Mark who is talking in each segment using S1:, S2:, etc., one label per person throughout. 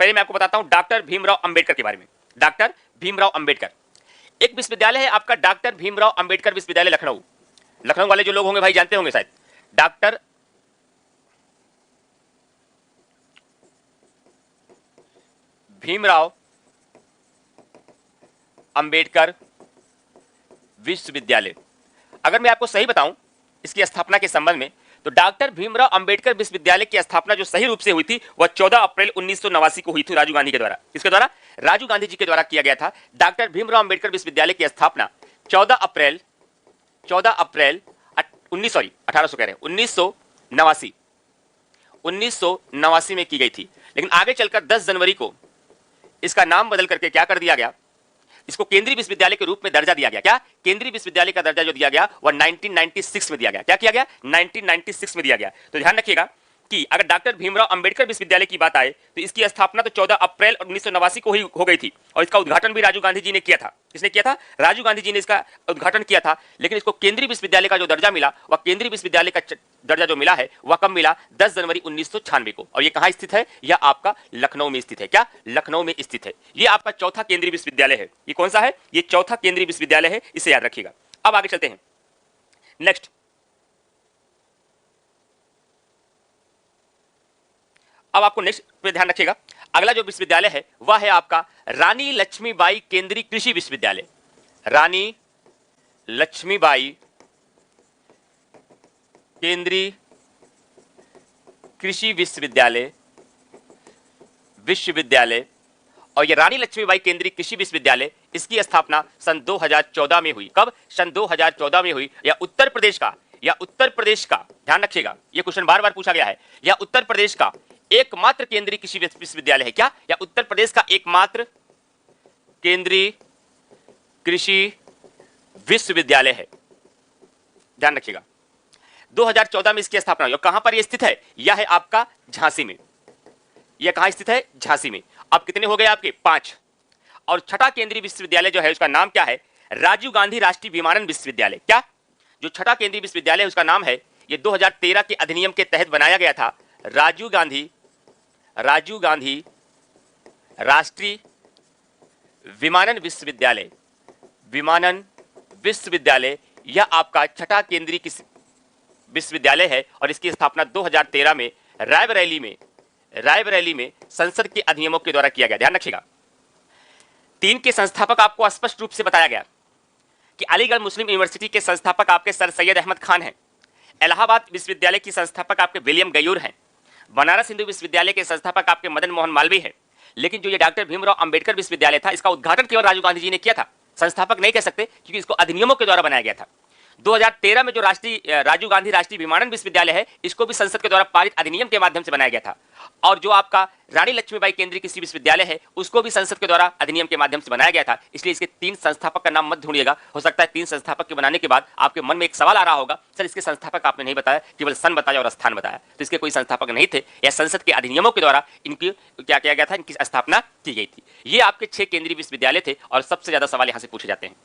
S1: पहले मैं आपको बताता हूं डॉक्टर भीमराव अंबेडकर के बारे में। डॉक्टर भीमराव अंबेडकर, एक विश्वविद्यालय है आपका डॉक्टर भीमराव अंबेडकर विश्वविद्यालय लखनऊ। लखनऊ वाले जो लोग होंगे भाई जानते होंगे शायद, डॉक्टर भीमराव अंबेडकर विश्वविद्यालय। अगर मैं आपको सही बताऊं इसकी स्थापना के संबंध में, तो डॉक्टर भीमराव अंबेडकर विश्वविद्यालय की स्थापना जो सही रूप से हुई थी वह 14 अप्रैल 1989 को हुई थी राजीव गांधी के द्वारा। किसके द्वारा? राजीव गांधी जी के द्वारा किया गया था। डॉक्टर भीमराव अंबेडकर विश्वविद्यालय की स्थापना 1889 में की गई थी। लेकिन आगे चलकर 10 जनवरी को इसका नाम बदल करके क्या कर दिया गया, इसको केंद्रीय विश्वविद्यालय के रूप में दर्जा दिया गया। क्या? केंद्रीय विश्वविद्यालय का दर्जा जो दिया गया वह 1996 में दिया गया। क्या किया गया? 1996 में दिया गया। तो ध्यान रखिएगा कि अगर डॉक्टर भीमराव अंबेडकर विश्वविद्यालय की बात आए तो इसकी स्थापना तो 14 अप्रैल 1989 को ही हो गई थी और इसका उद्घाटन भी राजीव गांधी जी ने किया था। किसने किया था? राजीव गांधी जी ने इसका उद्घाटन किया था। लेकिन इसको केंद्रीय विश्वविद्यालय का जो दर्जा मिला, वह केंद्रीय विश्वविद्यालय का दर्जा जो मिला है वह कब मिला? 10 जनवरी 1996 को। और ये कहां स्थित है? यह आपका लखनऊ में स्थित है। क्या? लखनऊ में स्थित है। ये आपका चौथा केंद्रीय विश्वविद्यालय है। ये कौन सा है? ये चौथा केंद्रीय विश्वविद्यालय है, इसे याद रखिएगा। अब आगे चलते हैं। नेक्स्ट, अब आपको नेक्स्ट पे ध्यान रखिएगा। अगला जो विश्वविद्यालय है वह है आपका रानी लक्ष्मीबाई केंद्रीय कृषि विश्वविद्यालय। रानी लक्ष्मीबाई केंद्रीय कृषि विश्वविद्यालय और यह रानी लक्ष्मीबाई केंद्रीय कृषि विश्वविद्यालय, इसकी स्थापना सन 2014 में हुई। कब? सन 2014 में हुई। यह उत्तर प्रदेश का ध्यान रखिएगा, यह क्वेश्चन बार बार पूछा गया है। यह उत्तर प्रदेश का एकमात्र केंद्रीय कृषि विश्वविद्यालय है। क्या? या उत्तर प्रदेश का एकमात्र केंद्रीय कृषि विश्वविद्यालय है। ध्यान रखिएगा 2014 में इसकी स्थापना हुई। कहां पर यह स्थित है? यह है आपका झांसी में। यह कहां स्थित है? झांसी में। अब कितने हो गए आपके? 5। और छठा केंद्रीय विश्वविद्यालय जो है उसका नाम क्या है? राजीव गांधी राष्ट्रीय विमानन विश्वविद्यालय। क्या? जो छठा केंद्रीय विश्वविद्यालय है उसका नाम है, यह 2013 के अधिनियम के तहत बनाया गया था, राजीव गांधी राष्ट्रीय विमानन विश्वविद्यालय। यह आपका छठा केंद्रीय विश्वविद्यालय है और इसकी स्थापना 2013 में रायबरेली में संसद के अधिनियमों के द्वारा किया गया। ध्यान रखिएगा 3 के संस्थापक आपको स्पष्ट रूप से बताया गया कि अलीगढ़ मुस्लिम यूनिवर्सिटी के संस्थापक आपके सर सैयद अहमद खान हैं, इलाहाबाद विश्वविद्यालय की संस्थापक आपके विलियम गयूर हैं, बनारस हिंदू विश्वविद्यालय के संस्थापक आपके मदन मोहन मालवीय हैं। लेकिन जो ये डॉक्टर भीमराव अंबेडकर विश्वविद्यालय था, इसका उद्घाटन केवल राजीव गांधी जी ने किया था। संस्थापक नहीं कह सकते क्योंकि इसको अधिनियमों के द्वारा बनाया गया था। 2013 में जो राजीव गांधी राष्ट्रीय विमानन विश्वविद्यालय है, इसको भी संसद के द्वारा पारित अधिनियम के माध्यम से बनाया गया था। और जो आपका रानी लक्ष्मीबाई केंद्रीय कृषि विश्वविद्यालय है, उसको भी संसद के द्वारा अधिनियम के माध्यम से बनाया गया था। इसलिए इसके 3 संस्थापक का नाम मत ढूंढिएगा। हो सकता है 3 संस्थापक के बनाने के बाद आपके मन में एक सवाल आ रहा होगा, सर इसके संस्थापक आपने नहीं बताया, केवल सन बताया और स्थान बताया। तो इसके कोई संस्थापक नहीं थे, या संसद के अधिनियमों के द्वारा इनकी क्या किया गया था, इनकी स्थापना की गई थी। ये आपके 6 केंद्रीय विश्वविद्यालय थे और सबसे ज्यादा सवाल यहाँ से पूछे जाते हैं।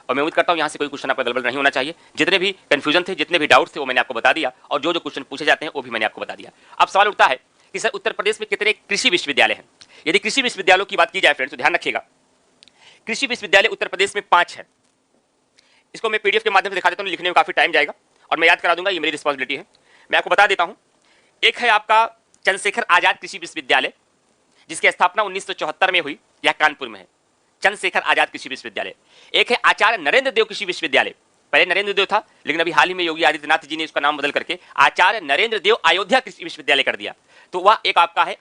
S1: और मैं उम्मीद करता हूं यहां से कोई क्वेश्चन आपका गड़बड़ नहीं होना चाहिए। जितने भी कंफ्यूजन थे, जितने भी डाउट थे, वो मैंने आपको बता दिया और जो क्वेश्चन पूछे जाते हैं वो भी मैंने आपको बता दिया। अब सवाल उठता है कि सर उत्तर प्रदेश में कितने कृषि विश्वविद्यालय हैं? यदि कृषि विश्वविद्यालयों की बात की जाए फ्रेंड्स, तो ध्यान रखिएगा कृषि विश्वविद्यालय उत्तर प्रदेश में 5 है। इसको मैं पीडीएफ के माध्यम से दिखा देता हूं, लिखने में काफी टाइम जाएगा और मैं याद करा दूंगा, ये मेरी रिस्पॉन्सिबिलिटी है। मैं आपको बता देता हूं, एक है आपका चंद्रशेखर आजाद कृषि विश्वविद्यालय, जिसकी स्थापना 1974 में हुई, यह कानपुर में है, चंद्रशेखर आजाद कृषि विश्वविद्यालय। एक है आचार्य नरेंद्र देव कृषि विश्वविद्यालय, पहले नरेंद्र देव था, लेकिन अभी हाल ही में योगी आदित्यनाथ जी ने उसका नाम बदल करके आचार्य नरेंद्र देव अयोध्या कृषि विश्वविद्यालय कर दिया। तो वह एक आपका है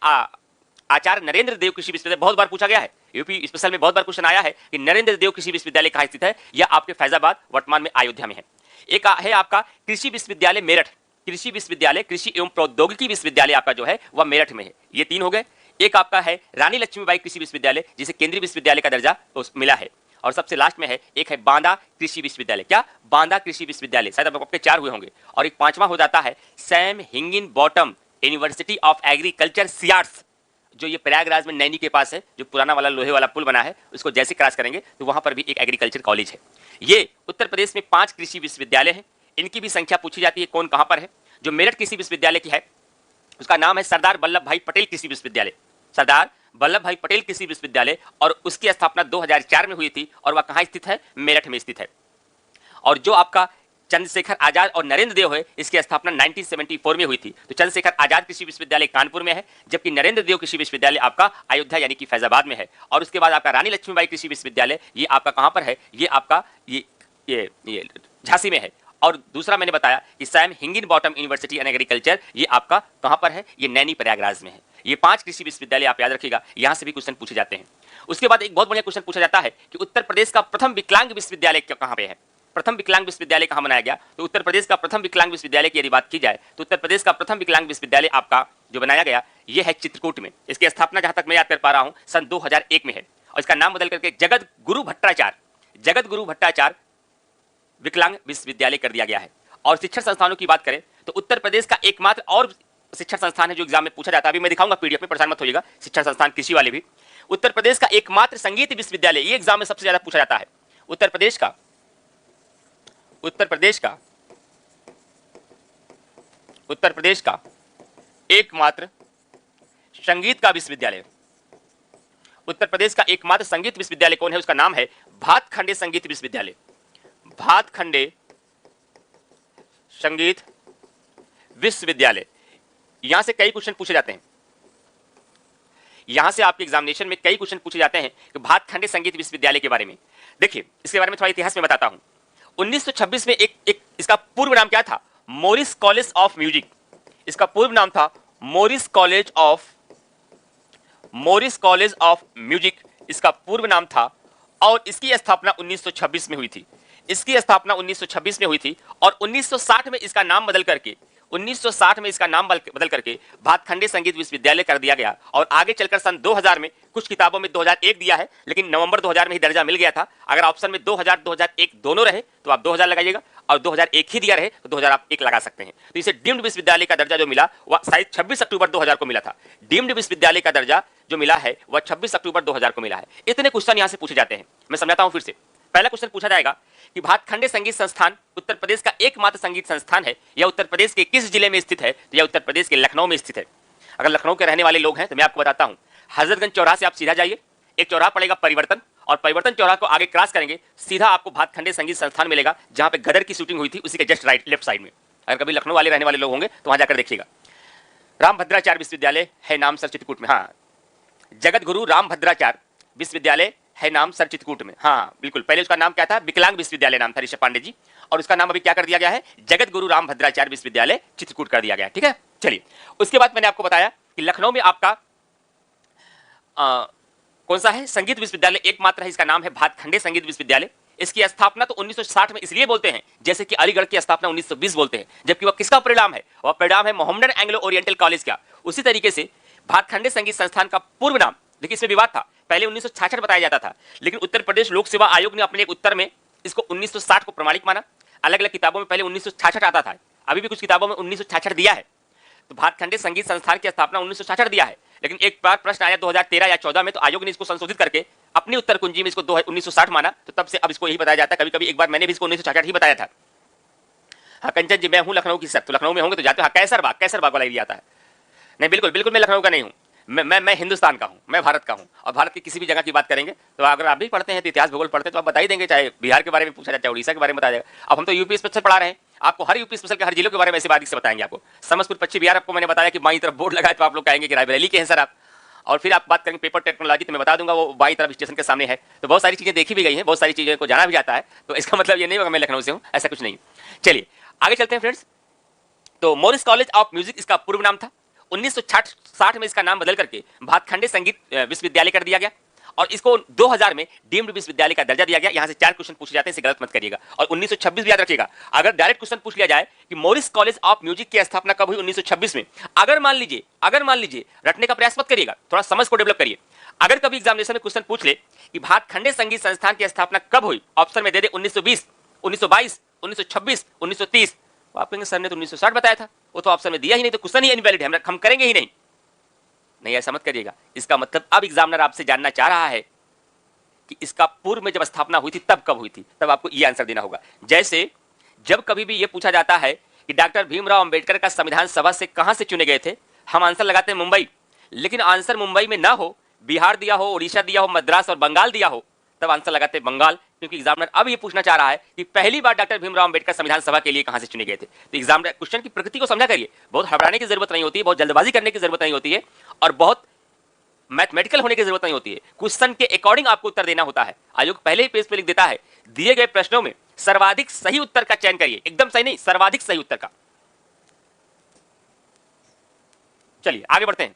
S1: आचार्य नरेंद्र देव कृषि विश्वविद्यालय। बहुत बार पूछा गया है, यूपी स्पेशल में बहुत बार क्वेश्चन आया है कि नरेंद्र देव कृषि विश्वविद्यालय कहां स्थित है? यह आपके फैजाबाद, वर्तमान में अयोध्या में है। एक है आपका कृषि विश्वविद्यालय मेरठ, कृषि विश्वविद्यालय, कृषि एवं प्रौद्योगिकी विश्वविद्यालय आपका जो है वह मेरठ में है। ये 3 हो गए। एक आपका है रानी लक्ष्मीबाई कृषि विश्वविद्यालय, जिसे केंद्रीय विश्वविद्यालय का दर्जा मिला है। और सबसे लास्ट में है एक है बांदा कृषि विश्वविद्यालय। क्या? बांदा कृषि विश्वविद्यालय। शायद अब आपके 4 हुए होंगे। और एक 5वां हो जाता है Sam Higginbottom university of agriculture sciences, जो ये प्रयागराज में नैनी के पास है, जो पुराना वाला लोहे वाला पुल बना है, उसको जैसे क्रॉस करेंगे तो वहां पर भी एक एग्रीकल्चर कॉलेज है। ये उत्तर प्रदेश में 5 कृषि विश्वविद्यालय है। इनकी भी संख्या पूछी जाती है, कौन कहां पर है। जो मेरठ कृषि विश्वविद्यालय की है उसका नाम है सरदार वल्लभ भाई पटेल कृषि विश्वविद्यालय। सरदार वल्लभ भाई पटेल कृषि विश्वविद्यालय, और उसकी स्थापना 2004 में हुई थी, और वह कहाँ स्थित है? मेरठ में स्थित है। और जो आपका चंद्रशेखर आजाद और नरेंद्र देव है, इसकी स्थापना 1974 में हुई थी। तो चंद्रशेखर आजाद कृषि विश्वविद्यालय कानपुर में है, जबकि नरेंद्र देव कृषि विश्वविद्यालय आपका अयोध्या यानी कि फैजाबाद में है। और उसके बाद आपका रानी लक्ष्मीबाई कृषि विश्वविद्यालय, ये आपका कहां पर है? ये आपका ये झांसी में है। और दूसरा मैंने बताया कि सैम हिंगिनबॉटम यूनिवर्सिटी एंड एग्रीकल्चर, ये आपका कहां पर है? ये नैनी प्रयागराज में है। ये 5 कृषि विश्वविद्यालय आप याद रखिएगा, यहां से भी क्वेश्चन पूछे जाते हैं। उसके बाद एक बहुत बढ़िया क्वेश्चन पूछा जाता है कि उत्तर प्रदेश का प्रथम विकलांग विश्वविद्यालय कहां पे है? प्रथम विकलांग विश्वविद्यालय कहां बनाया गया? तो उत्तर प्रदेश का प्रथम विकलांग विश्वविद्यालय की यदि बात की जाए तो उत्तर प्रदेश का प्रथम विकलांग विश्वविद्यालय आपका जो बनाया गया ये है चित्रकूट में। इसकी स्थापना जहां तक मैं याद कर पा रहा हूं सन 2001 में है, और इसका नाम बदल करके जगत गुरु भट्टाचार्य विकलांग विश्वविद्यालय कर दिया गया है। और शिक्षण संस्थानों की बात करें तो उत्तर प्रदेश का एकमात्र और शिक्षण संस्थान है जो एग्जाम में पूछा जाता है, अभी मैं दिखाऊंगा पीडीएफ में, परेशान मत होइएगा, शिक्षण संस्थान कृषि वाले भी। उत्तर प्रदेश का एकमात्र संगीत विश्वविद्यालय, ये एग्जाम में सबसे ज्यादा पूछा जाता है। उत्तर प्रदेश का एकमात्र संगीत का विश्वविद्यालय, उत्तर प्रदेश का एकमात्र संगीत विश्वविद्यालय कौन है? उसका नाम है भातखंडे संगीत विश्वविद्यालय। भातखंडे संगीत विश्वविद्यालय। यहां से कई क्वेश्चन पूछे जाते हैं, यहां से आपके एग्जामिनेशन में कई क्वेश्चन पूछे जाते हैं कि भातखंडे संगीत विश्वविद्यालय के बारे में। देखिए इसके बारे में थोड़ा इतिहास में बताता हूं। 1926 में एक इसका पूर्व नाम क्या था? Morris College of Music. इसका पूर्व नाम था मोरिस कॉलेज ऑफ म्यूजिक, इसका पूर्व नाम था। और इसकी स्थापना 1926 में हुई थी। इसकी स्थापना 1926 में हुई थी, और 1960 में इसका नाम बदल करके भातखंडे संगीत विश्वविद्यालय कर दिया गया। और आगे चलकर सन 2000 में, कुछ किताबों में 2001 दिया है, लेकिन नवंबर 2000 में ही दर्जा मिल गया था। अगर ऑप्शन में 2000 2001 दोनों रहे तो आप 2000 लगाइएगा, और 2001 ही दिया रहे तो 2000 आप 1 लगा सकते हैं। तो इसे डीम्ड विश्वविद्यालय का दर्जा जो मिला वह शायद 26 अक्टूबर 2000 को मिला था। डीम्ड विश्वविद्यालय का दर्जा जो मिला है वह 26 अक्टूबर 2000 को मिला है। इतने क्वेश्चन यहां से पूछे जाते हैं, मैं समझाता हूं फिर से। पहला क्वेश्चन पूछा जाएगा कि भातखंडे संगीत संस्थान उत्तर प्रदेश का एकमात्र संगीत संस्थान है, यह उत्तर प्रदेश के किस जिले में स्थित है? तो यह उत्तर प्रदेश के लखनऊ में स्थित है। अगर लखनऊ के रहने वाले लोग हैं तो मैं आपको बताता हूं, हजरतगंज चौराहा से आप सीधा जाइए, एक चौराहा पड़ेगा परिवर्तन, और परिवर्तन चौराहा को आगे क्रॉस करेंगे, सीधा आपको भातखंडे संगीत संस्थान मिलेगा, जहां पे गदर की शूटिंग हुई थी, उसी के जस्ट लेफ्ट साइड में। अगर कभी लखनऊ वाले रहने वाले लोग होंगे तो वहां जाकर देखिएगा। रामभद्राचार्य विश्वविद्यालय है नाम सर चित्रकूट में। हाँ, जगत गुरु रामभद्राचार्य विश्वविद्यालय है नाम सर चित्रकूट में। हाँ बिल्कुल, पहले उसका नाम क्या था? विकलांग विश्वविद्यालय नाम था ऋषभ पांडे जी, और उसका नाम अभी क्या कर दिया गया है? जगत गुरु रामभद्राचार्य विश्वविद्यालय चित्रकूट कर दिया गया। ठीक है, चलिए। उसके बाद मैंने आपको बताया कि लखनऊ में आपका कौन सा है? संगीत विश्वविद्यालय एकमात्र है, इसका नाम है भातखंडे संगीत विश्वविद्यालय। इसकी स्थापना तो 1960 में इसलिए बोलते हैं जैसे कि अलीगढ़ की स्थापना 1920 बोलते हैं, जबकि वह किसका परिणाम है? वह परिणाम है मोहम्मदन एंग्लो ओरिएंटल कॉलेज का। उसी तरीके से भातखंडे संगीत संस्थान का पूर्व नाम, देखिए इसमें विवाद था, पहले 1966 बताया जाता था, लेकिन उत्तर प्रदेश लोक सेवा आयोग ने अपने एक उत्तर में इसको 1960 को प्रमाणिक माना। अलग अलग किताबों में पहले 1966 आता था, अभी भी कुछ किताबों में 1966 दिया है। तो भातखंडे संगीत संस्थान की स्थापना 1966 दिया है, लेकिन एक बार प्रश्न आया 2013 या 14 में, तो आयोग ने इसको संशोधित करके अपनी उत्तर कुंजी में इसको 1960 माना। तो तब से अब इसको यही बताया जाता है। कभी कभी एक बार मैंने भी इसको 1966 ही बताया था। हाँ कंचन जी, मैं हूं लखनऊ की सर, तो लखनऊ में होंगे तो जाते हो। हाँ, कैसरबाग वाला एरिया आता है। नहीं बिल्कुल मैं लखनऊ का नहीं हूँ, मैं हिंदुस्तान का हूँ, मैं भारत का हूँ। और भारत की किसी भी जगह की बात करेंगे तो अगर आप भी पढ़ते हैं तो इतिहास भूगोल पढ़ते हैं तो आप बता ही देंगे, चाहे बिहार के बारे में पूछा जाए, चाहे उड़ीसा के बारे में बताया जाएगा। अब हम तो यूपी स्पेशल पढ़ा रहे हैं, आपको हर यूपी स्पेशल के हर जिलों के बारे में ऐसे बारीक से बताएंगे। आपको समस्तीपुर पश्चिम बिहार, आपको मैंने बताया कि बाई तरफ बोर्ड लगाए तो आप लोग कहेंगे कि रायबरेली के हैं सर आप। और फिर आप बात करेंगे पेपर टेक्नोलॉजी, तो मैं बता दूंगा वो बाई तरफ स्टेशन के सामने है। तो बहुत सारी चीजें देखी भी गई हैं, बहुत सारी चीजों को जाना भी जाता है। तो इसका मतलब ये नहीं होगा मैं लखनऊ से हूँ, ऐसा कुछ नहीं। चलिए आगे चलते हैं फ्रेंड्स। तो मोरिस कॉलेज ऑफ म्यूजिक इसका पूर्व नाम था। 1960 में इसका नाम बदल करके भातखंडे संगीत विश्वविद्यालय कर दिया गया, और इसको 2000 में डीम्ड विश्वविद्यालय का दर्जा दिया गया। यहां से 4 क्वेश्चन पूछे जाते हैं, इसे गलत मत करिएगा। और 1926 भी याद रखिएगा। अगर डायरेक्ट क्वेश्चन पूछ लिया जाए कि मोरिस कॉलेज ऑफ म्यूजिक की स्थापना कब हुई 1926 में, अगर मान लीजिए रटने का प्रयास मत करिएगा, थोड़ा समझ को डेवलप करिए। अगर कभी एग्जामिनेशन में क्वेश्चन पूछ ले कि भातखंडे संगीत संस्थान की स्थापना कब हुई, ऑप्शन में दे दे 1920, 1922, 1926, 1930, आप कहेंगे सर ने तो 1960 बताया था, वो तो ऑप्शन में दिया ही नहीं, तो क्वेश्चन ही इनवैलिड है, हम करेंगे ही नहीं, ऐसा मत करिएगा। इसका मतलब अब एग्जामिनर आपसे जानना चाह रहा है कि इसका पूर्व में जब स्थापना हुई थी तब कब हुई थी, तब आपको ये आंसर देना होगा। जैसे जब कभी भी ये पूछा जाता है कि डॉक्टर भीमराव अंबेडकर का संविधान सभा से कहां से चुने गए थे, हम आंसर लगाते हैं मुंबई। लेकिन आंसर मुंबई में ना हो, बिहार दिया हो, उड़ीसा दिया हो, मद्रास और बंगाल दिया हो, तब आंसर लगाते बंगाल, क्योंकि एग्जामिनर अब ये पूछना चाह रहा है कि पहली बार डॉक्टर भीमराव अंबेडकर संविधान सभा के लिए कहां से चुने गए थे। तो एग्जामिनर क्वेश्चन की प्रकृति को समझा करिए, बहुत हड़बड़ाने की जरूरत नहीं होती है, बहुत जल्दबाजी करने की जरूरत नहीं होती है, और बहुत मैथमेटिकल होने की जरूरत नहीं होती है। क्वेश्चन के अकॉर्डिंग आपको उत्तर देना होता है। आयोग पहले ही पेज पे लिख देता है, दिए गए प्रश्नों में सर्वाधिक सही उत्तर का चयन करिए, एकदम सही नहीं, सर्वाधिक सही उत्तर का। चलिए आगे बढ़ते हैं।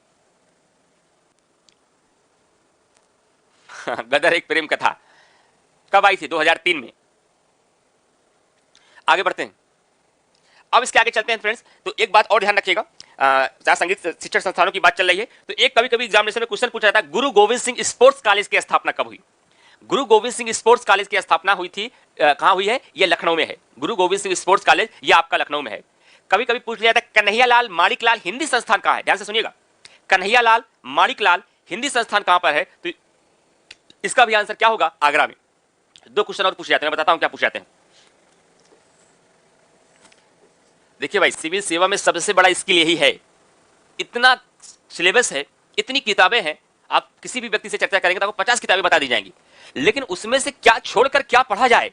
S1: गदर एक प्रेम कथा कब आई थी? 2003 में। आगे बढ़ते हैं। अब इसके आगे चलते हैं फ्रेंड्स। तो एक बात और ध्यान रखिएगा, जहां संगीत शिक्षण संस्थानों की बात चल रही है, तो एक कभी कभी एग्जामिनेशन में क्वेश्चन पूछा जाता है, गुरु गोविंद सिंह स्पोर्ट्स कॉलेज की स्थापना कब हुई? गुरु गोविंद सिंह स्पोर्ट्स कॉलेज की स्थापना हुई थी, कहां हुई है? ये लखनऊ में है। गुरु गोविंद सिंह स्पोर्ट्स कॉलेज ये आपका लखनऊ में है। कभी कभी पूछ लिया जाता है, कन्हैयालाल माणिकलाल हिंदी संस्थान कहां है? ध्यान से सुनिएगा, कन्हैयालाल माणिकलाल हिंदी संस्थान कहां पर है? तो इसका भी आंसर क्या होगा? आगरा में। दो क्वेश्चन और पूछे जाते हैं, मैं बताता हूं क्या पूछे जाते हैं। देखिए भाई, सिविल सेवा में सबसे बड़ा स्किल यही है, इतना सिलेबस है, इतनी किताबें हैं, आप किसी भी व्यक्ति से चर्चा करेंगे तो आपको 50 किताबें बता दी जाएंगी, लेकिन उसमें से क्या छोड़कर क्या पढ़ा जाए,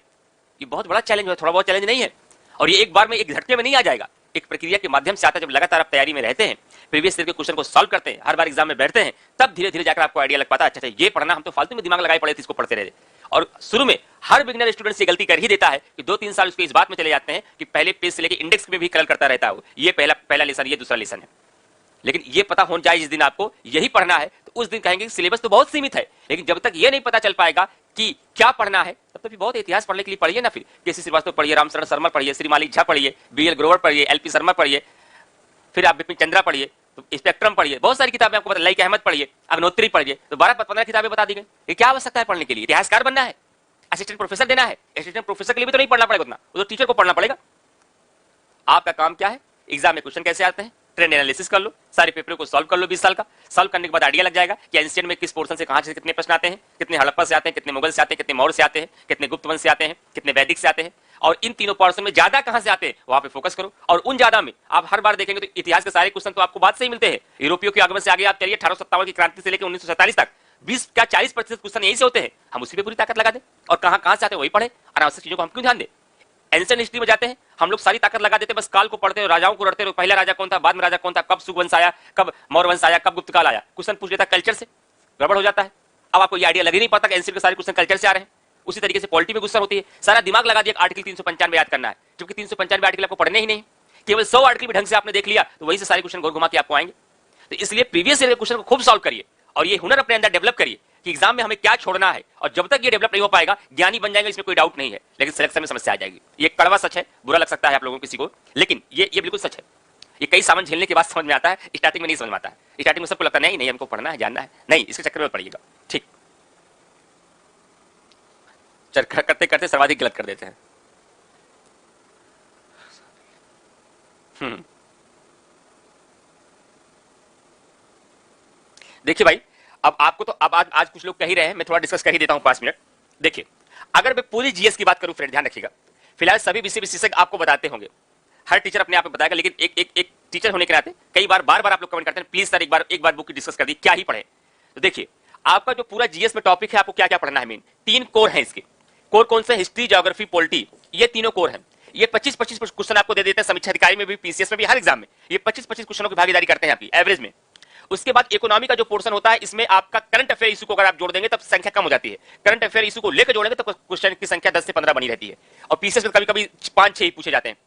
S1: ये बहुत बड़ा चैलेंज है। थोड़ा बहुत चैलेंज नहीं है, और ये एक बार में एक झटके में नहीं आ जाएगा, एक प्रक्रिया के माध्यम से आता है। जब लगातार आप तैयारी में रहते हैं, प्रीवियस ईयर के क्वेश्चन को सॉल्व करते हैं, हर बार एग्जाम में बैठते हैं, तब धीरे धीरे जाकर आपको आइडिया लग पाता है, अच्छा ये पढ़ना, हम तो फालतू में दिमाग लगाए पड़े थे, इसको पढ़ते रहे। और शुरू में हर बिगिनर स्टूडेंट से गलती कर ही देता है कि 2-3 साल उसके इस बात में चले जाते हैं कि पहले पेज से लेकर इंडेक्स में भी कलर करता रहता है, ये पहला लेसन, ये दूसरा लेसन है। लेकिन ये पता होना चाहिए जिस दिन आपको यही पढ़ना है, तो उस दिन कहेंगे सिलेबस तो बहुत सीमित है, लेकिन जब तक ये नहीं पता चल पाएगा कि क्या पढ़ना है, तब तक भी बहुत इतिहास पढ़ने के लिए पढ़िए ना। फिर केसी श्रीवास्तव पढ़िए, रामशरण शर्मा पढ़िए, श्रीमाली झा पढ़िए, बीएल ग्रोवर पढ़िए, एलपी शर्मा पढ़िए, फिर आप बिपिन चंद्रा पढ़िए, तो स्पेक्ट्रम पढ़िए, बहुत सारी किताबें आपको लाइक अहमद पढ़िए, अग्नोत्री पढ़िए, तो 12-15 किताबें बता दी गई। ये क्या आवश्यकता है पढ़ने के लिए? इतिहासकार बनना है, असिस्टेंट प्रोफेसर देना है, असिस्टेंट प्रोफेसर के लिए भी तो नहीं पढ़ना पड़ेगा उतना, वो तो टीचर को पढ़ना पड़ेगा। आपका काम क्या है? एग्जाम में क्वेश्चन कैसे आते हैं, ट्रेंड एनालिसिस कर लो, सारे पेपर को सॉल्व कर लो 20 साल का। सॉल्व करने के बाद आइडिया लग जाएगा कि एंशिएंट में किस पोर्शन से कहां से कितने प्रश्न आते हैं, कितने हड़प्पा से आते हैं, कितने मुगल से आते हैं, कितने मौर्य से आते हैं, कितने गुप्त वंश से आते हैं, कितने वैदिक से आते हैं, और इन तीनों पोर्शन में ज्यादा कहां से आते हैं वहां पे फोकस करो। और उन ज्यादा में आप हर बार देखेंगे तो इतिहास के सारे क्वेश्चन तो आपको बाद से ही मिलते हैं। यूरोपियों के आगमन से आगे आप चलिए, 1857 की क्रांति से लेकर 1947 तक 20 क्या 40% क्वेश्चन यही से होते हैं। हम उसी पे पूरी ताकत लगा दें, और कहां से आते हैं वही पढ़े, अनावश्यक चीजों को हम क्यों ध्यान दें? एंशिएंट हिस्ट्री में जाते हैं, हम लोग सारी ताकत लगा देते हैं, बस काल को पढ़ते हैं, राजाओं को रटते हैं, पहला राजा कौन था, बाद में राजा कौन था, कब सुगवंश आया, कब मौर्य वंश आया, कब गुप्त काल आया। क्वेश्चन पूछ लेता है कल्चर से, गड़बड़ हो जाता है। अब आपको ये आइडिया लग ही नहीं पाता कि एंशिएंट के सारे क्वेश्चन कल्चर से आ रहे हैं। उसी तरीके से पॉलिटी में गुस्सा होती है, सारा दिमाग लगा दिया आर्टिकल 395 याद करना है, जबकि 395 आर्टिकल आपको पढ़ने ही नहीं, केवल 100 आर्टिकल भी ढंग से आपने देख लिया तो वही से सारे क्वेश्चन घुमा घुमा के आपको आएंगे। तो इसलिए प्रीवियस ईयर के क्वेश्चन को खूब सॉल्व करिए, और ये हुनर अपने अंदर डेवलप करिए कि एग्जाम में हमें क्या छोड़ना है, और जब तक ये डेवलप नहीं हो पाएगा ज्ञानी बन जाएंगे, इसमें कोई डाउट नहीं है, लेकिन सिलेक्शन में समस्या आ जाएगी। ये कड़वा सच है, बुरा लग सकता है आप लोगों को किसी को, लेकिन ये बिल्कुल सच है। ये कई सामान झेलने के बाद समझ में आता है, स्टार्टिंग में नहीं समझ में आता है। स्टार्टिंग में सबको लगता है नहीं हमको पढ़ना है, जानना है, नहीं, इसके चक्कर में पढ़िएगा। ठीक, करते करते सर्वाधिक गलत कर देते हैं। देखिए भाई, अब आपको तो अब आज कुछ लोग कह ही रहे हैं, मैं थोड़ा डिस्कस कर ही देता हूं 5 मिनट। देखिए, अगर मैं पूरी जीएस की बात करूं फ्रेंड, ध्यान रखिएगा, फिलहाल सभी विषय विशेषज्ञ आपको बताते होंगे, हर टीचर अपने आप में बताएगा, लेकिन एक टीचर होने के नाते कई बार बार आप लोग कमेंट करते हैं, प्लीज सर एक बार बुक की डिस्कस कर दी, क्या ही पढ़े। तो देखिए, आपका जो पूरा जीएस में टॉपिक है, आपको क्या क्या पढ़ना है, मेन 3 कोर है इसके। कोर कौन से? हिस्ट्री, ज्योग्राफी, पॉलिटी, ये तीनों कोर हैं। ये 25-25 क्वेश्चन आपको दे देते हैं, समीक्षा अधिकारी में भी, पीसीएस में भी, हर एग्जाम में ये 25-25 क्वेश्चनों की भागीदारी करते हैं आपकी एवरेज में। उसके बाद इकोनॉमी का जो पोर्शन होता है, इसमें आपका करंट अफेयर इशू को अगर आप जोड़ देंगे तब संख्या कम हो जाती है, करंट अफेयर इशू को लेकर जोड़ेंगे तो क्वेश्चन की संख्या 10 से 15 बनी रहती है। और पीसीएस में कभी कभी 5-6 ही पूछे जाते हैं,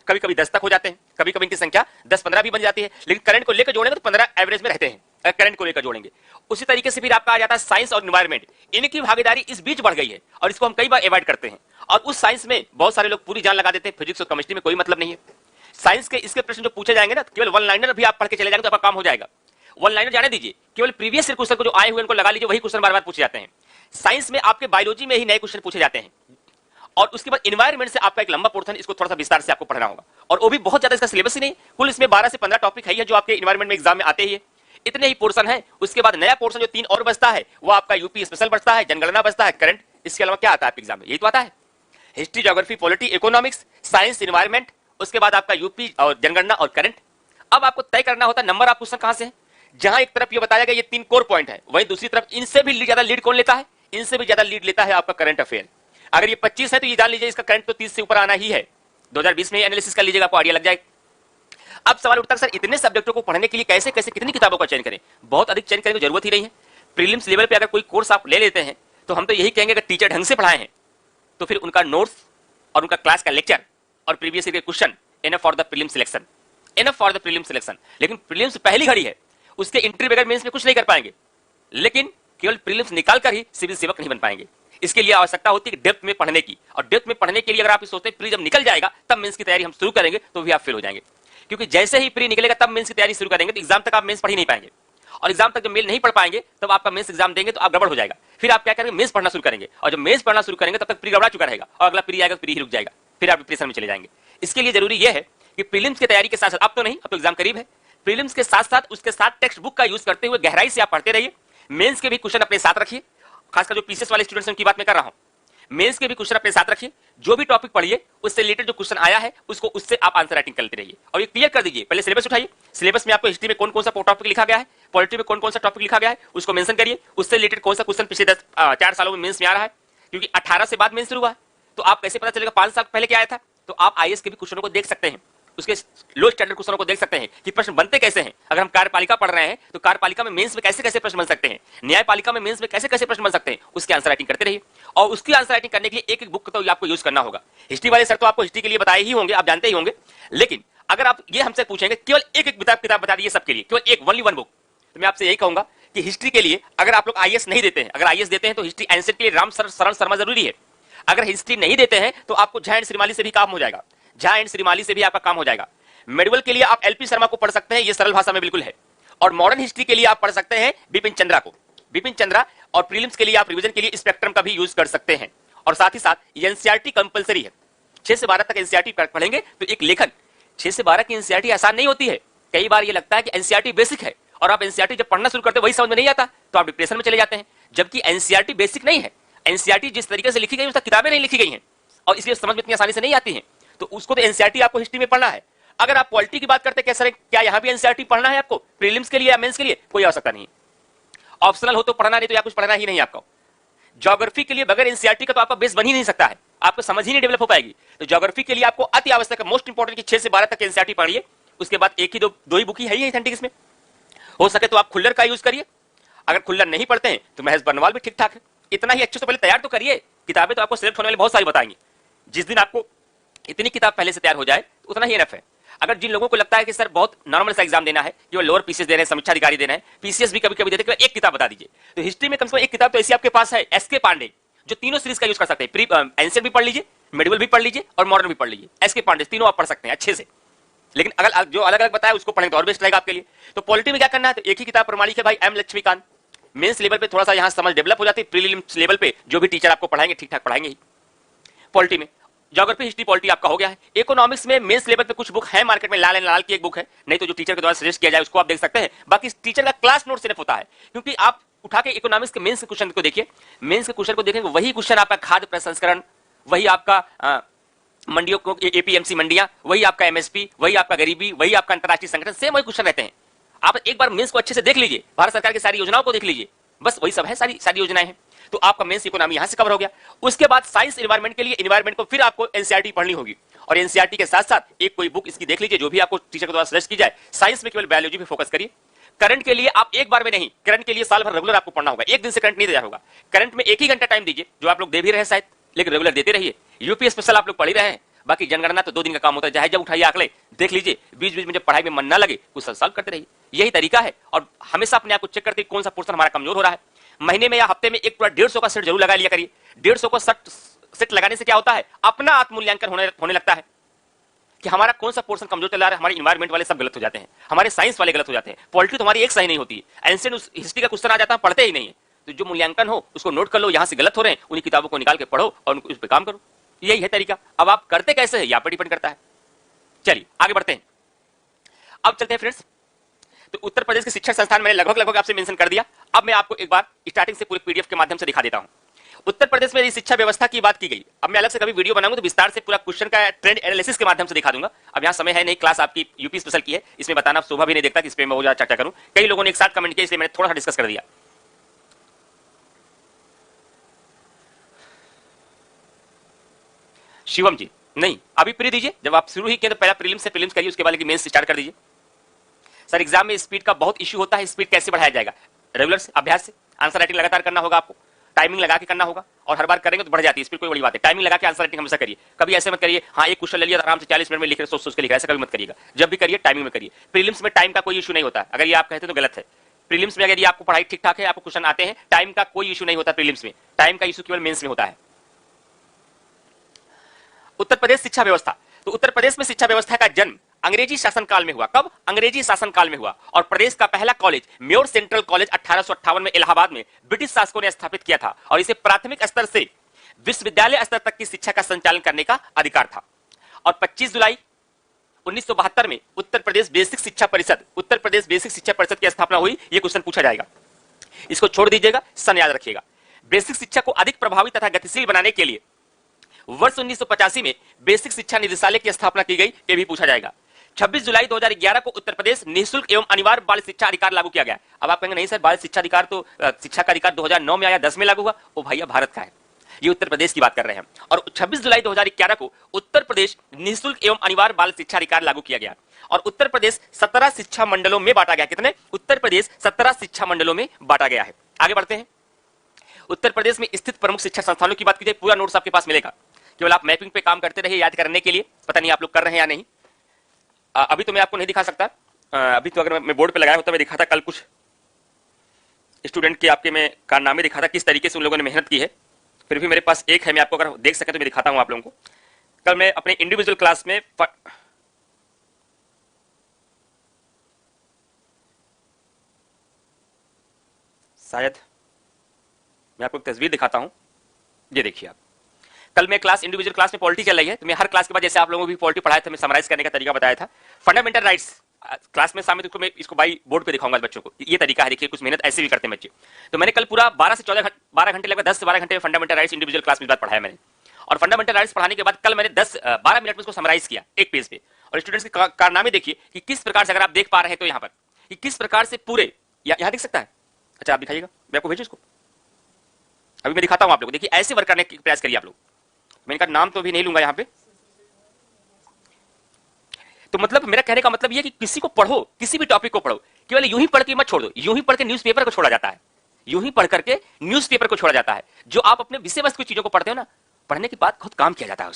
S1: कभी कभी 10 तक हो जाते हैं, कभी कभी इनकी संख्या 10-15 भी बन जाती है, लेकिन करंट को लेकर जोड़ेंगे तो 15 एवरेज में रहते हैं, करंट को लेकर जोड़ेंगे। उसी तरीके से फिर आपका आ जाता है साइंस और एनवायरमेंट, इनकी भागीदारी इस बीच बढ़ गई है, और इसको हम कई बार अवॉइड करते हैं। और उस साइंस में बहुत सारे लोग पूरी जान लगा देते हैं, फिजिक्स और केमिस्ट्री में कोई मतलब नहीं है। साइंस के इसके प्रश्न जो पूछे जाएंगे ना, केवल वन लाइनर भी आप पढ़ के चले जाएंगे तो आपका काम हो जाएगा। वन लाइनर जाने दीजिए, केवल प्रीवियस ईयर क्वेश्चन को जो आए हुए उनको लगा लीजिए, वही क्वेश्चन बार बार पूछे जाते हैं। साइंस में आपके बायोलॉजी में ही नए क्वेश्चन पूछे जाते हैं, और उसके बाद एनवायरमेंट से आपका एक लंबा पोर्शन, इसको थोड़ा सा विस्तार से आपको पढ़ना होगा, और वो भी बहुत ज्यादा इसका सिलेबस ही नहीं, कुल इसमें 12 से 15 टॉपिक है जो आपके एनवायरमेंट में एग्जाम में आते ही है, इतने ही पोर्शन है। उसके बाद नया पोर्शन जो 3 और बचता है, वो आपका यूपी स्पेशल बचता है, जनगणना बचता है, करंट। इसके अलावा क्या आता है आपके एग्जाम में? यही तो आता है, history, geography, polity, economics, science, environment, उसके बाद आपका यूपी और जनगणना और करंट। अब आपको तय करना होता है नंबर ऑफ क्वेश्चन कहां से है। जहां एक तरफ ये बताया गया ये 3 कोर पॉइंट है, वहीं दूसरी तरफ इनसे भी ज्यादा लीड कौन लेता है? इनसे भी ज्यादा लीड लेता है आपका करंट अफेयर। अगर ये 25 है तो ये जान लीजिए इसका करंट तो 30 से ऊपर आना ही है। 2020 में एनालिसिस कर लीजिएगा, आपको आइडिया लग जाएगा। अब सवाल उठता है सर इतने सब्जेक्टों को पढ़ने के लिए कैसे कैसे कितनी किताबों का चयन करें? बहुत अधिक चयन करने की जरूरत ही नहीं है। प्रीलिम्स लेवल पे अगर कोई कोर्स आप ले लेते हैं तो हम तो यही कहेंगे अगर टीचर ढंग से पढ़ाए हैं तो फिर उनका नोट्स और उनका क्लास का लेक्चर और प्रीवियस ईयर के question enough for the prelim selection, enough for the prelim selection. लेकिन प्रीलिम्स पहली घड़ी है, उसके एंट्री बगैर मेंस में कुछ नहीं कर पाएंगे, लेकिन केवल प्रीलिम्स निकाल कर ही सिविल सेवक नहीं बन पाएंगे। इसके लिए आवश्यकता होती है डेप्थ में पढ़ने की, और डेप्थ में पढ़ने के लिए अगर आप सोचते हैं प्री जब निकल जाएगा तब मेंस की तैयारी हम शुरू करेंगे तो भी आप फेल हो जाएंगे, क्योंकि जैसे ही प्री निकलेगा तब मेंस की तैयारी शुरू करेंगे तो एग्जाम तक आप मेंस पढ़ ही नहीं पाएंगे, और एग्जाम तक जब मेल नहीं पढ़ पाएंगे तब आपका मेंस एग्जाम देंगे तो आप गड़बड़ हो जाएगा। फिर आप क्या करेंगे? मेंस पढ़ना शुरू करेंगे, और जब मेंस पढ़ना शुरू करेंगे तब तक प्री गड़बड़ा चुका रहेगा और अगला प्री आएगा तो प्री ही रुक जाएगा, फिर आप डिप्रेशन में चले जाएंगे। इसके लिए जरूरी यह है कि प्रीलिम्स की तैयारी के साथ साथ, अब तो नहीं, अब तो एग्जाम करीब है, प्रीलिम्स के साथ साथ उसके साथ टेक्स्ट बुक का यूज करते हुए गहराई से आप पढ़ते रहिए। मेंस के भी क्वेश्चन अपने साथ रखिए, खासकर जो पीसीएस वाले स्टूडेंट्स की बात मैं कर रहा हूं, मेंस के भी क्वेश्चन अपने साथ रखिए। जो भी टॉपिक पढ़िए उससे रिलेटेड जो क्वेश्चन आया है उसको उससे आप आंसर राइटिंग करते रहिए और ये क्लियर कर दीजिए। पहले सिलेबस उठाइए, सिलेबस में आपको हिस्ट्री में कौन कौन सा टॉपिक लिखा गया है, पॉलिटी में कौन कौन सा टॉपिक लिखा गया है उसको मेंशन करिए, उससे रिलेटेड कौन सा क्वेश्चन पिछले 4 सालों में मेंस में आ रहा है, क्योंकि 18 से बाद मेंस शुरू हुआ है तो आप कैसे पता चलेगा 5 साल पहले क्या आया था? तो आप आईएएस के भी क्वेश्चनों को देख सकते हैं, उसके लो स्टैंडर्ड क्वेश्चनों को देख सकते हैं कि प्रश्न बनते कैसे हैं। अगर हम कार्यपालिका पढ़ रहे हैं तो कार्यपालिका में मेंस में कैसे कैसे प्रश्न बन सकते हैं, न्यायपालिका में मेंस में कैसे कैसे प्रश्न बन सकते हैं, उसकी आंसर राइटिंग करते रहिए। और उसकी आंसर राइटिंग करने के लिए एक एक बुक तो आपको यूज करना होगा। हिस्ट्री वाले सर तो आपको हिस्ट्री के लिए बताए ही होंगे, आप जानते ही होंगे, लेकिन अगर आप ये हमसे पूछेंगे केवल एक एक किताब बता दीजिए सबके लिए, केवल एक, ओनली वन बुक, तो मैं आपसे यही कहूंगा कि हिस्ट्री के लिए अगर आप लोग आईएएस नहीं देते हैं, अगर आईएएस देते हैं तो हिस्ट्री एंसेट के लिए राम शरण शर्मा जरूरी है। अगर हिस्ट्री नहीं देते हैं तो आपको झा एंड श्रीमाली से भी काम हो जाएगा, झा एंड श्रीमाली से भी आपका काम हो जाएगा। मेडिवल के लिए आप एलपी शर्मा को पढ़ सकते हैं, ये सरल भाषा में बिल्कुल है, और मॉडर्न हिस्ट्री के लिए आप पढ़ सकते हैं बिपिन चंद्रा को, बिपिन चंद्रा, और प्रीलिम्स के लिए आप रिवीजन के लिए स्पेक्ट्रम का भी यूज कर सकते हैं। और साथ ही साथ एनसीईआरटी कंपलसरी है, 6 से 12 तक एनसीईआरटी पढ़ेंगे तो एक लेखन 6 से 12 की एनसीईआरटी आसान नहीं होती है। कई बार ये लगता है कि एनसीईआरटी बेसिक है और आप एनसीईआरटी जब पढ़ना शुरू करते हैं वही समझ में नहीं आता तो आप डिप्रेशन में चले जाते हैं, जबकि एनसीईआरटी बेसिक नहीं है। एनसीईआरटी जिस तरीके से लिखी गई उसका किताबें नहीं लिखी गई हैं और इसलिए समझ में इतनी आसानी से नहीं आती हैं, तो उसको तो एनसीईआरटी आपको हिस्ट्री में पढ़ना है। अगर आप पॉलिटी की बात करते हैं कैसे, क्या यहां भी एनसीईआरटी पढ़ना है आपको प्रीलिम्स के लिए या मेंस के लिए? कोई आवश्यकता नहीं, ऑप्शनल हो तो पढ़ना, नहीं तो या कुछ पढ़ना ही नहीं आपको। ज्योग्राफी के लिए बगैर एनसीईआरटी का तो आपका बेस बन ही नहीं सकता है, आपको समझ ही नहीं डेवलप हो पाएगी। तो ज्योग्राफी के लिए आपको अति आवश्यक है, मोस्ट इंपोर्टेंट कि 6 से 12 तक एनसीईआरटी पढ़िए, उसके बाद एक ही दो ही बुक ही है ही ऑथेंटिक। इसमें हो सके तो आप खुल्लर का यूज करिए, अगर खुल्लर नहीं पढ़ते हैं तो महज बनवाल भी ठीक ठाक है। इतना ही अच्छे से पहले तैयार तो करिए, किताबें तो आपको सिलेक्ट होने वाले बहुत सारी बताएंगी। जिस दिन आपको इतनी किताब पहले से तैयार हो जाए उतना ही एनफ है। अगर जिन लोगों को लगता है कि सर बहुत नॉर्मल सा एग्जाम देना है, केवल लोअर पीसीएस दे रहे हैं, समीक्षा अधिकारी देना है, पीसीएस भी कभी कभी देते हैं, एक किताब बता दीजिए। तो हिस्ट्री में कम से कम एक किताब तो ऐसी आपके पास है, एसके पांडे, जो तीनों सीरीज का यूज कर सकते हैं। एंशिएंट भी पढ़ लीजिए, मेडिवल भी पढ़ लीजिए और मॉडर्न भी पढ़ लीजिए, एसके पांडे तीनों आप पढ़ सकते हैं अच्छे से। लेकिन अगर जो अलग अलग बताया उसको पढ़ें तो और बेस्ट रहेगा आपके लिए। तो पॉलिटी में क्या करना है, तो एक ही किताब प्रमाणिक है भाई, एम लक्ष्मीकांत। मेंस लेवल पे थोड़ा सा यहां समझ डेवलप हो जाती है, प्रीलिम्स लेवल पे जो भी टीचर आपको पढ़ाएंगे ठीक ठाक पढ़ाएंगे ही। पॉलिटी में ज्योग्राफी, हिस्ट्री, पॉलिटी आपका हो गया है। इकोनॉमिक्स में मेंस लेवल पे कुछ बुक है मार्केट में, लाल एंड लाल की एक बुक है, नहीं तो जो टीचर के द्वारा सजेस्ट किया जाए उसको आप देख सकते हैं। बाकी टीचर का क्लास नोट सिर्फ होता है, क्योंकि आप उठा के इकोनॉमिक्स के मेंस के क्वेश्चन को देखिए, मेंस के क्वेश्चन को देखेंगे वही क्वेश्चन आपका खाद्य प्रसंस्करण, वही आपका मंडियों को एपीएमसी मंडियां, वही आपका एमएसपी, वही आपका गरीबी, वही आपका अंतरराष्ट्रीय संगठन, सेम वही क्वेश्चन रहते हैं। आप एक बार मेंस को अच्छे से देख लीजिए, भारत सरकार की सारी योजनाओं को देख लीजिए, बस वही सब है, सारी योजनाएं हैं। तो आपका मेंस इकोनॉमी यहां से कवर हो गया। उसके बाद साइंस एनवायरमेंट के लिए एनवायरमेंट को फिर आपको एनसीईआरटी पढ़नी होगी, और एनसीईआरटी के साथ साथ एक कोई बुक इसकी देख लीजिए जो भी आपको टीचर के द्वारा सजेस्ट की जाए। साइंस में केवल बायोलॉजी पे फोकस करिए। करंट के लिए आप एक बार में नहीं, करंट के लिए साल भर रेगुलर आपको पढ़ना होगा, एक दिन से करंट नहीं दिया होगा। करंट में 1 ही घंटा टाइम दीजिए, जो आप लोग दे भी रहे शायद, लेकिन रेगुलर देते रहिए। यूपी स्पेशल आप लोग पढ़ ही रहे हैं, बाकी जनगणना तो 2 दिन का काम होता है, चाहे जब उठाइए आंकड़े देख लीजिए, बीच बीच में जब पढ़ाई में मन ना लगे कुछ सॉल्व करते रहिए, यही तरीका है। और हमेशा अपने आप को चेक करते कौन सा पोर्शन हमारा कमजोर हो रहा है। महीने में या हफ्ते में एक पूरा 150 का सेट जरूर लगा लिया करिए। 150 को सेट लगाने से क्या होता है, अपना आत्ममूल्यांकन होने लगता है कि हमारा कौन सा पोर्शन कमजोर चला रहा है। हमारे इन्वायरमेंट वाले सब गलत हो जाते हैं, हमारे साइंस वाले गलत हो जाते हैं, पॉलिटी तो हमारी एक सही नहीं होती है, एंशिएंट हिस्ट्री का क्वेश्चन आ जाता है, पढ़ते ही नहीं है। तो जो मूल्यांकन हो उसको नोट कर लो, यहां से गलत हो रहे हैं उन्हीं किताबों को निकाल के पढ़ो और उस पर काम करो, यही है तरीका। अब आप करते कैसे है यहाँ पर डिपेंड करता है। चलिए आगे बढ़ते हैं, अब चलते हैं फ्रेंड्स। तो उत्तर प्रदेश के शिक्षण संस्थान मैंने लगभग आपसे मेंशन कर दिया। अब मैं आपको एक बार स्टार्टिंग से पूरे पीडीएफ के माध्यम से दिखा देता हूं। उत्तर प्रदेश में शिक्षा व्यवस्था की बात की गई। अब मैं अलग से कभी वीडियो बनाऊंगा तो विस्तार से पूरा क्वेश्चन का ट्रेंड एनालिसिस के माध्यम से दिखा दूंगा। अब यहां समय है नहीं, क्लास आपकी यूपी स्पेशल की है, इसमें बताना शोभा भी नहीं देखता कि इस पे मैं बहुत ज्यादा चर्चा करूं। कई लोगों ने एक साथ कमेंट किया, इसलिए मैंने थोड़ा सा डिस्कस कर दिया। शिवम जी नहीं, अभी प्री दीजिए, जब आप शुरू ही किए तो पहला प्रीलिम्स से प्रीलिम्स करिए, उसके बाद मेंस स्टार्ट कर दीजिए। सर एग्जाम में स्पीड का बहुत इश्यू होता है, स्पीड कैसे बढ़ाया जाएगा? रेगुलर से, अभ्यास से, आंसर राइटिंग लगातार करना होगा आपको, टाइमिंग लगा के करना होगा, और हर बार करेंगे तो बढ़ जाती है स्पीड, कोई बड़ी बात है। टाइमिंग लगा के आंसर राइटिंग हमेशा करिए, कभी ऐसे मत करिए हाँ एक क्वेश्चन ले लिया आराम से 40 मिनट में लिख रहे, सोच सोच के लिख रहे, ऐसा कभी मत करिएगा। जब भी करिए टाइमिंग में करिए। प्रीलिम्स में टाइम का कोई इशू नहीं होता, अगर ये आप कहते तो गलत है। प्रीलिम्स में अगर आपको पढ़ाई ठीक ठाक है, आपको क्वेश्चन आते हैं, टाइम का कोई इशू नहीं होता प्रीलिम्स में, टाइम का इशू केवल मेंस में होता है। उत्तर प्रदेश शिक्षा व्यवस्था, तो उत्तर प्रदेश में शिक्षा व्यवस्था का जन्म अंग्रेजी शासनकाल में हुआ। कब? अंग्रेजी शासनकाल में हुआ। और प्रदेश का पहला कॉलेज म्योर सेंट्रल कॉलेज 1858 में इलाहाबाद में ब्रिटिश शासकों ने स्थापित किया था, और इसे प्राथमिक स्तर से विश्वविद्यालय स्तर तक की शिक्षा का संचालन करने का अधिकार था। और 25 जुलाई 1972 में उत्तर प्रदेश बेसिक शिक्षा परिषद, उत्तर प्रदेश बेसिक शिक्षा परिषद की स्थापना हुई। यह क्वेश्चन पूछा जाएगा, इसको छोड़ दीजिएगा, सन याद रखिएगा। बेसिक शिक्षा को अधिक प्रभावी तथा गतिशील बनाने के लिए वर्ष 1985 में बेसिक शिक्षा निदेशालय की स्थापना की गई, यह भी पूछा जाएगा। 26 जुलाई 2011 को उत्तर प्रदेश निःशुल्क एवं अनिवार्य बाल शिक्षा अधिकार लागू किया गया। अब आप कहेंगे नहीं सर बाल शिक्षा अधिकार तो शिक्षा का अधिकार 2009 में आया, 10 में लागू हुआ। ओ भैया भारत का है, ये उत्तर प्रदेश की बात कर रहे हैं। और 26 जुलाई 2011 को उत्तर प्रदेश निःशुल्क एवं अनिवार्य बाल शिक्षा अधिकार लागू किया गया, और उत्तर प्रदेश 17 शिक्षा मंडलों में बांटा गया। कितने? उत्तर प्रदेश 17 शिक्षा मंडलों में बांटा गया है। आगे बढ़ते हैं। उत्तर प्रदेश में स्थित प्रमुख शिक्षा संस्थानों की बात की जाए, पूरा नोट्स आपके पास मिलेगा, केवल आप मैपिंग पे काम करते रहिए याद करने के लिए। पता नहीं आप लोग कर रहे हैं या नहीं। अभी तो मैं आपको नहीं दिखा सकता, अभी तो अगर मैं बोर्ड पे लगाया होता मैं दिखाता, कल कुछ स्टूडेंट के आपके मैं कारनामे दिखाता, किस तरीके से उन लोगों ने मेहनत की है। फिर भी मेरे पास एक है, मैं आपको अगर देख सके तो मैं दिखाता हूं आप लोगों को। कल मैं अपने इंडिविजुअल क्लास में शायद मैं आपको एक तस्वीर दिखाता हूं, ये देखिए आप। कल मैं क्लास इंडिविजुअल क्लास में पॉलिटी चल रही है, तो मैं हर क्लास के बाद जैसे आप लोगों को भी पॉलिटी पढ़ाया था, मैं समराइज करने का तरीका बताया था। फंडामेंटल राइट्स क्लास में शामिल, तो मैं इसको बाई बोर्ड पे दिखाऊंगा बच्चों को। ये तरीका है, देखिए कुछ मेहनत ऐसे भी करते हैं बच्चे। तो मैंने कल पूरा 12 से 12 घंटे लगभग 10 से 12 घंटे फंडामेंटल राइट्स इंडिविजुअल क्लास में बात पढ़ाया मैंने। और फंडामेंटल राइट्स पढ़ाने के बाद कल मैंने 12 मिनट में उसको समराइज किया एक पेज पे। और स्टूडेंट्स के कारनामे देखिए कि किस प्रकार से, अगर आप देख पा रहे हैं तो यहाँ पर कि किस प्रकार से पूरे यहाँ दिख सकता है। अच्छा आप दिखाइएगा, मैं आपको भेजू इसको, अभी मैं दिखाता हूँ आप लोग। देखिए ऐसे वर्क करने की प्रयास करिए आप लोग। मैं इनका नाम तो भी नहीं लूंगा यहाँ पे। तो मतलब मेरा कहने का मतलब यह कि किसी को पढ़ो, किसी भी टॉपिक को पढ़ो, केवल यूं ही पढ़ के मत छोड़ दो। यूं ही पढ़ के न्यूज़पेपर को छोड़ा जाता है, यूं ही पढ़ करके न्यूज़पेपर को छोड़ा जाता है। जो आप अपने विषय वस्तु की चीजों को पढ़ते हो ना, पढ़ने के बाद बहुत काम किया जाता है।